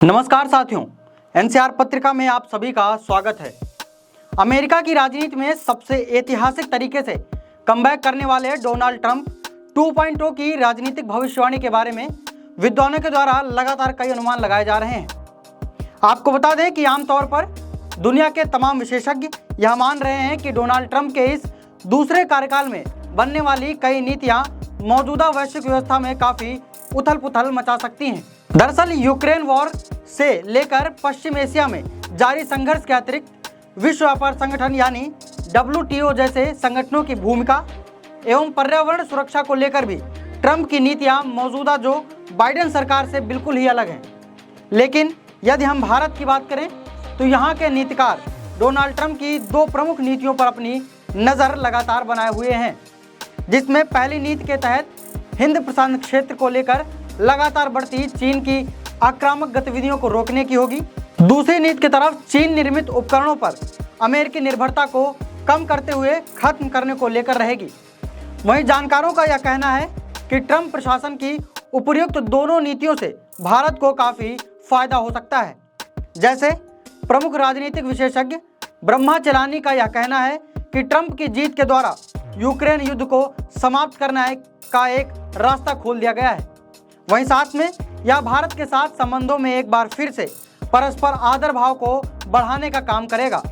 नमस्कार साथियों, एनसीआर पत्रिका में आप सभी का स्वागत है। अमेरिका की राजनीति में सबसे ऐतिहासिक तरीके से कमबैक करने वाले डोनाल्ड ट्रंप 2.0 की राजनीतिक भविष्यवाणी के बारे में विद्वानों के द्वारा लगातार कई अनुमान लगाए जा रहे हैं। आपको बता दें कि आमतौर पर दुनिया के तमाम विशेषज्ञ यह मान रहे हैं कि डोनाल्ड ट्रंप के इस दूसरे कार्यकाल में बनने वाली कई नीतियां मौजूदा वैश्विक व्यवस्था में काफी उथल पुथल मचा सकती हैं। दरअसल यूक्रेन वॉर से लेकर पश्चिम एशिया में जारी संघर्ष के अतिरिक्त विश्व व्यापार संगठन यानी WTO जैसे संगठनों की भूमिका एवं पर्यावरण सुरक्षा को लेकर भी ट्रंप की नीतियां मौजूदा जो बाइडेन सरकार से बिल्कुल ही अलग हैं। लेकिन यदि हम भारत की बात करें तो यहाँ के नीतिकार डोनाल्ड ट्रंप की दो प्रमुख नीतियों पर अपनी नज़र लगातार बनाए हुए हैं, जिसमें पहली नीति के तहत हिंद प्रशांत क्षेत्र को लेकर लगातार बढ़ती चीन की आक्रामक गतिविधियों को रोकने की होगी। दूसरी नीति की तरफ चीन निर्मित उपकरणों पर अमेरिकी निर्भरता को कम करते हुए खत्म करने को लेकर रहेगी। वहीं जानकारों का यह कहना है कि ट्रंप प्रशासन की उपर्युक्त दोनों नीतियों से भारत को काफ़ी फायदा हो सकता है। जैसे प्रमुख राजनीतिक विशेषज्ञ ब्रह्मा चेलानी का यह कहना है कि ट्रंप की जीत के द्वारा यूक्रेन युद्ध को समाप्त करने का एक रास्ता खोल दिया गया है। वहीं साथ में यह भारत के साथ संबंधों में एक बार फिर से परस्पर आदर भाव को बढ़ाने का काम करेगा।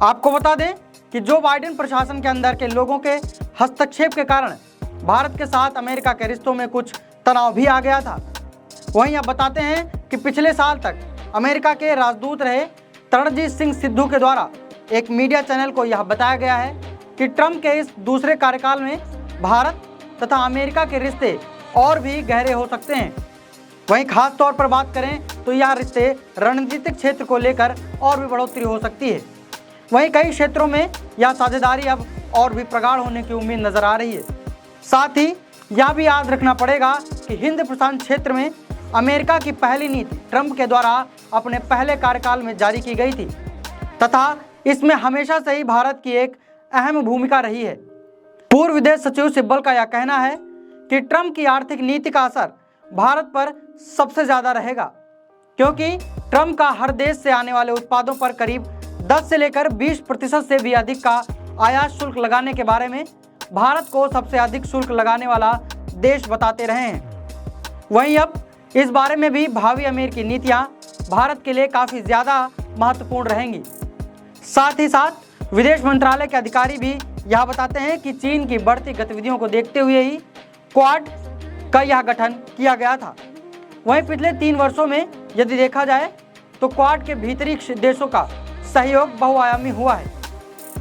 आपको बता दें कि जो बाइडेन प्रशासन के अंदर के लोगों के हस्तक्षेप के कारण भारत के साथ अमेरिका के रिश्तों में कुछ तनाव भी आ गया था। वहीं अब बताते हैं कि पिछले साल तक अमेरिका के राजदूत रहे तरणजीत सिंह सिद्धू के द्वारा एक मीडिया चैनल को यह बताया गया है कि ट्रंप के इस दूसरे कार्यकाल में भारत तथा अमेरिका के रिश्ते और भी गहरे हो सकते हैं। वहीं खास तौर पर बात करें तो यह रिश्ते रणनीतिक क्षेत्र को लेकर और भी बढ़ोतरी हो सकती है। वहीं कई क्षेत्रों में यह साझेदारी अब और भी प्रगाढ़ होने की उम्मीद नजर आ रही है। साथ ही यह भी याद रखना पड़ेगा कि हिंद प्रशांत क्षेत्र में अमेरिका की पहली नीति ट्रंप के द्वारा अपने पहले कार्यकाल में जारी की गई थी तथा इसमें हमेशा से ही भारत की एक अहम भूमिका रही है। पूर्व विदेश सचिव सिब्बल का यह कहना है कि ट्रंप की आर्थिक नीति का असर भारत पर सबसे ज़्यादा रहेगा, क्योंकि ट्रंप का हर देश से आने वाले उत्पादों पर करीब 10 से लेकर 20% से भी अधिक का आयात शुल्क लगाने के बारे में भारत को सबसे अधिक शुल्क लगाने वाला देश बताते रहे हैं। वहीं अब इस बारे में भी भावी अमेरिकी नीतियां भारत के लिए काफ़ी ज़्यादा महत्वपूर्ण रहेंगी। साथ ही साथ विदेश मंत्रालय के अधिकारी भी यह बताते हैं कि चीन की बढ़ती गतिविधियों को देखते हुए ही क्वाड का यह गठन किया गया था। वहीं पिछले 3 वर्षों में यदि देखा जाए तो क्वाड के भीतरी देशों का सहयोग बहुआयामी हुआ है।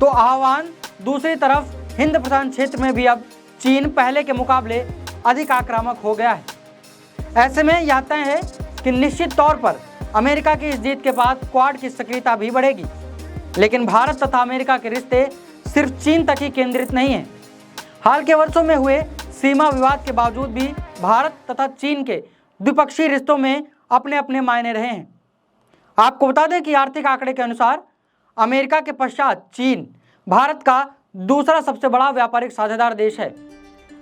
तो आह्वान दूसरी तरफ हिंद प्रशांत क्षेत्र में भी अब चीन पहले के मुकाबले अधिक आक्रामक हो गया है। ऐसे में यह तय है कि निश्चित तौर पर अमेरिका की इस जीत के बाद क्वाड की सक्रियता भी बढ़ेगी। लेकिन भारत तथा अमेरिका के रिश्ते सिर्फ चीन तक ही केंद्रित नहीं हैं। हाल के वर्षों में हुए सीमा विवाद के बावजूद भी भारत तथा चीन के द्विपक्षीय रिश्तों में अपने अपने मायने रहे हैं। आपको बता दें कि आर्थिक आंकड़े के अनुसार अमेरिका के पश्चात चीन भारत का दूसरा सबसे बड़ा व्यापारिक साझेदार देश है।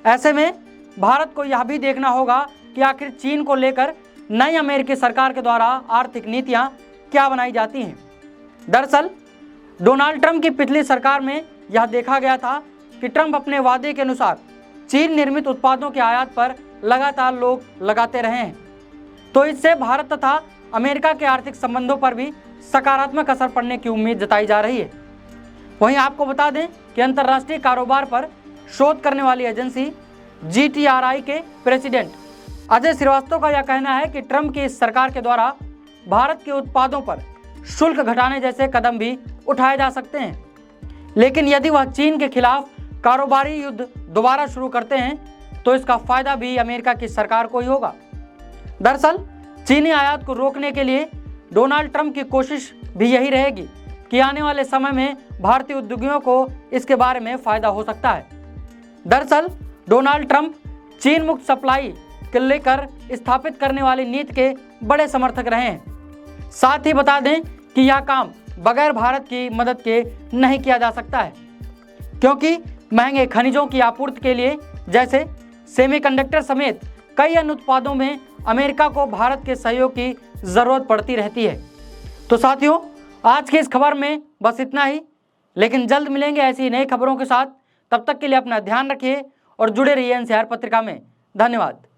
ऐसे में भारत को यह भी देखना होगा कि आखिर चीन को लेकर नई अमेरिकी सरकार के द्वारा आर्थिक नीतियां क्या बनाई जाती हैं। दरअसल डोनाल्ड ट्रंप की पिछली सरकार में यह देखा गया था कि ट्रंप अपने वादे के अनुसार चीन निर्मित उत्पादों के आयात पर लगातार रोक लगाते रहे हैं। तो इससे भारत तथा अमेरिका के आर्थिक संबंधों पर भी सकारात्मक असर पड़ने की उम्मीद जताई जा रही है। वहीं आपको बता दें कि अंतर्राष्ट्रीय कारोबार पर शोध करने वाली एजेंसी GTRI के प्रेसिडेंट अजय श्रीवास्तव का यह कहना है कि ट्रंप की इस सरकार के द्वारा भारत के उत्पादों पर शुल्क घटाने जैसे कदम भी उठाए जा सकते हैं। लेकिन यदि वह चीन के खिलाफ कारोबारी युद्ध दोबारा शुरू करते हैं तो इसका फायदा भी अमेरिका की सरकार को ही होगा। दरअसल चीनी आयात को रोकने के लिए डोनाल्ड ट्रंप की कोशिश भी यही रहेगी कि आने वाले समय में भारतीय उद्योगियों को इसके बारे में फायदा हो सकता है। दरअसल डोनाल्ड ट्रंप चीन मुक्त सप्लाई के लेकर स्थापित करने वाली नीति के बड़े समर्थक रहे हैं। साथ ही बता दें कि यह काम बगैर भारत की मदद के नहीं किया जा सकता है, क्योंकि महंगे खनिजों की आपूर्ति के लिए जैसे सेमीकंडक्टर समेत कई अन्य उत्पादों में अमेरिका को भारत के सहयोग की ज़रूरत पड़ती रहती है। तो साथियों, आज की इस खबर में बस इतना ही, लेकिन जल्द मिलेंगे ऐसी नई खबरों के साथ। तब तक के लिए अपना ध्यान रखिए और जुड़े रहिए एनसीआर पत्रिका में। धन्यवाद।